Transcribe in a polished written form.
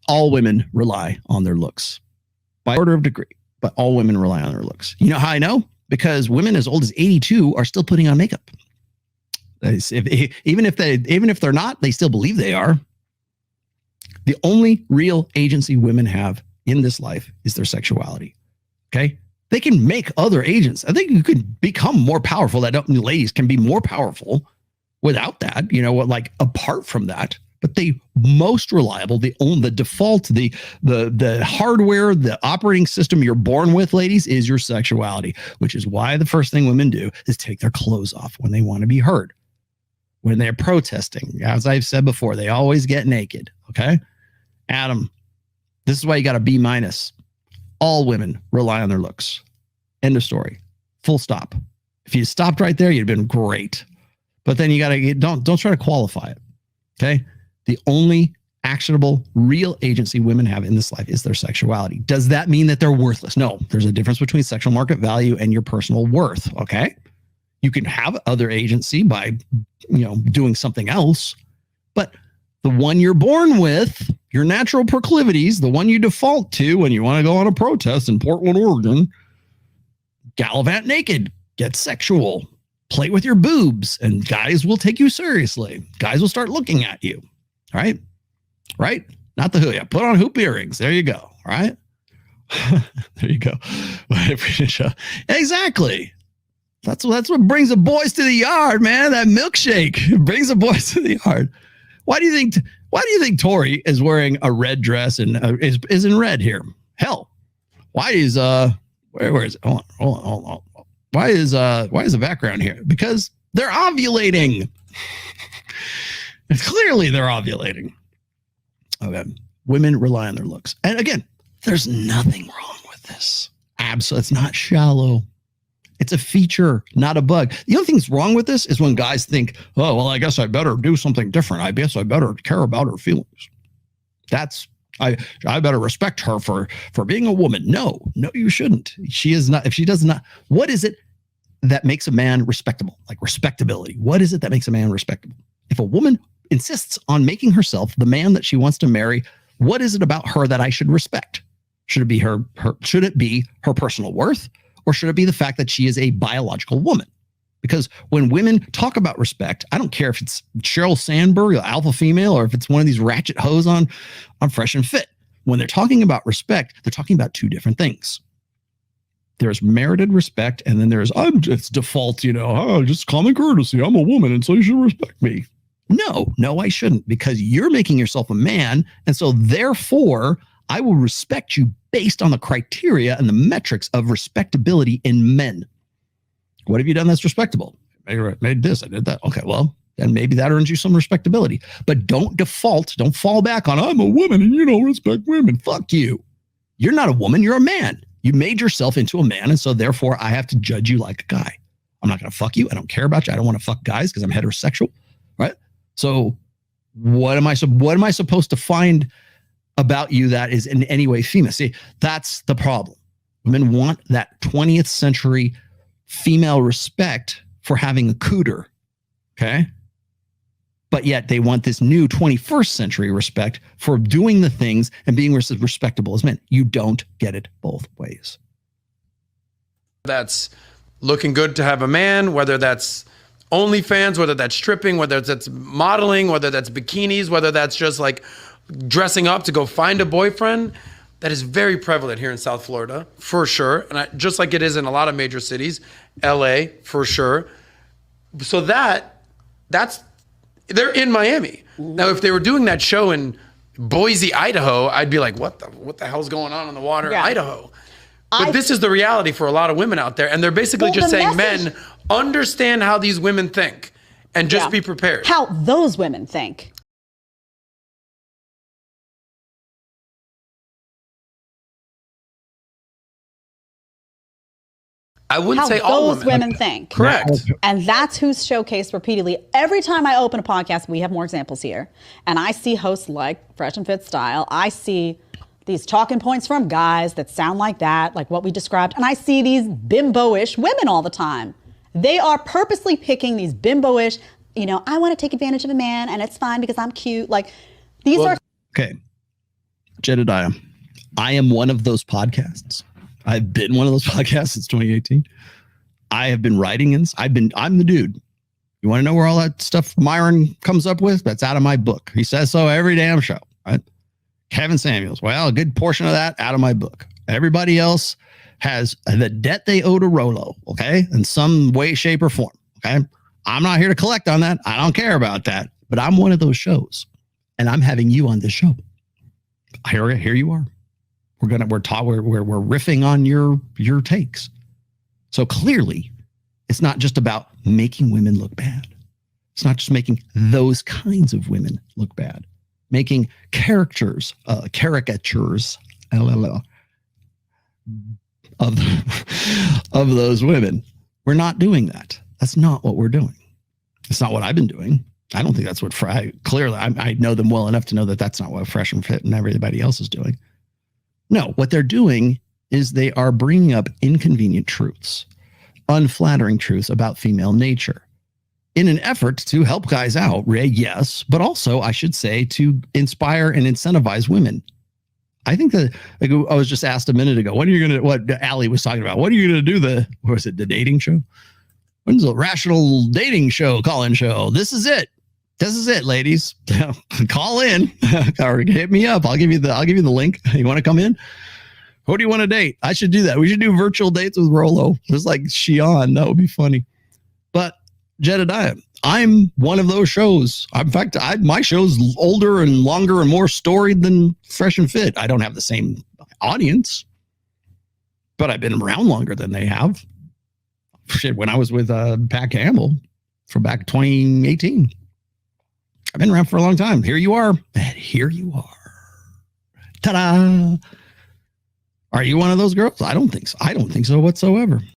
all women rely on their looks by order of degree, but all women rely on their looks. You know how I know? Because women as old as 82 are still putting on makeup. Even if they're not, they still believe they are. The only real agency women have in this life is their sexuality. Okay? They can make other agents. I think you could become more powerful. Ladies can be more powerful without that, like apart from that. But the most reliable, the default, the hardware, the operating system you're born with, ladies, is your sexuality, which is why the first thing women do is take their clothes off when they want to be heard. When they're protesting, as I've said before, they always get naked. Okay? Adam, this is why you got a B-. All women rely on their looks. End of story. Full stop. If you stopped right there, you'd have been great. But then you got to don't try to qualify it. Okay? The only actionable, real agency women have in this life is their sexuality. Does that mean that they're worthless? No. There's a difference between sexual market value and your personal worth. Okay? You can have other agency by, doing something else, but the one you're born with, your natural proclivities, the one you default to when you want to go on a protest in Portland, Oregon, gallivant naked, get sexual, play with your boobs, and guys will take you seriously. Guys will start looking at you. All right? Right? Not the hoop. Yeah, put on hoop earrings. There you go. All right? There you go. Exactly. That's what brings the boys to the yard, man. That milkshake. It brings the boys to the yard. Why do you think Tori is wearing a red dress and is in red here? Hell, why is where is it? Hold on. Why is the background here? Because they're ovulating. Clearly they're ovulating. Okay. Women rely on their looks. And again, there's nothing wrong with this. Absolutely. It's not shallow. It's a feature, not a bug. The only thing that's wrong with this is when guys think, oh, well, I guess I better do something different. I guess I better care about her feelings. I better respect her for being a woman. No, you shouldn't. She is not. If she does not, what is it that makes a man respectable? Like respectability. What is it that makes a man respectable? If a woman insists on making herself the man that she wants to marry, what is it about her that I should respect? Should it be should it be her personal worth? Or should it be the fact that she is a biological woman? Because when women talk about respect, I don't care if it's Sheryl Sandberg, alpha female, or if it's one of these ratchet hoes on Fresh and Fit. When they're talking about respect, they're talking about two different things. There's merited respect, and then there's, it's default, just common courtesy. I'm a woman, and so you should respect me. No, I shouldn't, because you're making yourself a man, and so therefore, I will respect you based on the criteria and the metrics of respectability in men. What have you done that's respectable? Made this, I did that. Okay, well, then maybe that earns you some respectability. But don't fall back on, I'm a woman and you don't respect women. Fuck you. You're not a woman, you're a man. You made yourself into a man, and so therefore I have to judge you like a guy. I'm not going to fuck you. I don't care about you. I don't want to fuck guys because I'm heterosexual, right? So what am I supposed to find about you that is in any way female? See, that's the problem. Women want that 20th century female respect for having a cooter, okay? But yet they want this new 21st century respect for doing the things and being respectable as men. You don't get it both ways. That's looking good to have a man, whether that's OnlyFans, whether that's stripping, whether that's modeling, whether that's bikinis, whether that's just like dressing up to go find a boyfriend. That is very prevalent here in South Florida, for sure. And just like it is in a lot of major cities, LA, for sure. So that's, they're in Miami. Now, if they were doing that show in Boise, Idaho, I'd be like, what the hell's going on in the water in Idaho? But this is the reality for a lot of women out there. And they're basically just saying, men, understand how these women think and just be prepared. How those women think. I wouldn't say all all those women think. Correct. And that's who's showcased repeatedly. Every time I open a podcast, we have more examples here, and I see hosts like Fresh and Fit Style. I see these talking points from guys that sound like that, like what we described. And I see these bimbo-ish women all the time. They are purposely picking these bimbo-ish, I want to take advantage of a man and it's fine because I'm cute. Like these are. Okay. Jedediah, I am one of those podcasts. I've been one of those podcasts since 2018. I have been writing in. I'm the dude. You want to know where all that stuff Myron comes up with? That's out of my book. He says so every damn show, right? Kevin Samuels. Well, a good portion of that out of my book. Everybody else has the debt they owe to Rolo, okay? In some way, shape, or form, okay? I'm not here to collect on that. I don't care about that. But I'm one of those shows, and I'm having you on this show. Here you are. We're riffing on your takes. So clearly, it's not just about making women look bad. It's not just making those kinds of women look bad. Making caricatures of those women. We're not doing that. That's not what we're doing. It's not what I've been doing. I don't think that's what clearly I know them well enough to know that that's not what Fresh and Fit and everybody else is doing. No, what they're doing is they are bringing up inconvenient truths, unflattering truths about female nature in an effort to help guys out, yes, but also, I should say, to inspire and incentivize women. I think that, like I was just asked a minute ago, what Allie was talking about, what are you going to do the dating show? When's the rational dating show, call-in show? This is it. This is it, ladies. Call in or hit me up. I'll give you the link. You want to come in? Who do you want to date? I should do that. We should do virtual dates with Rolo. Just like Shion. That would be funny. But Jedediah, I'm one of those shows. In fact, my show's older and longer and more storied than Fresh and Fit. I don't have the same audience, but I've been around longer than they have. Shit, when I was with Pat Campbell from back 2018. I've been around for a long time. Here you are. And here you are. Ta-da! Are you one of those girls? I don't think so. I don't think so whatsoever.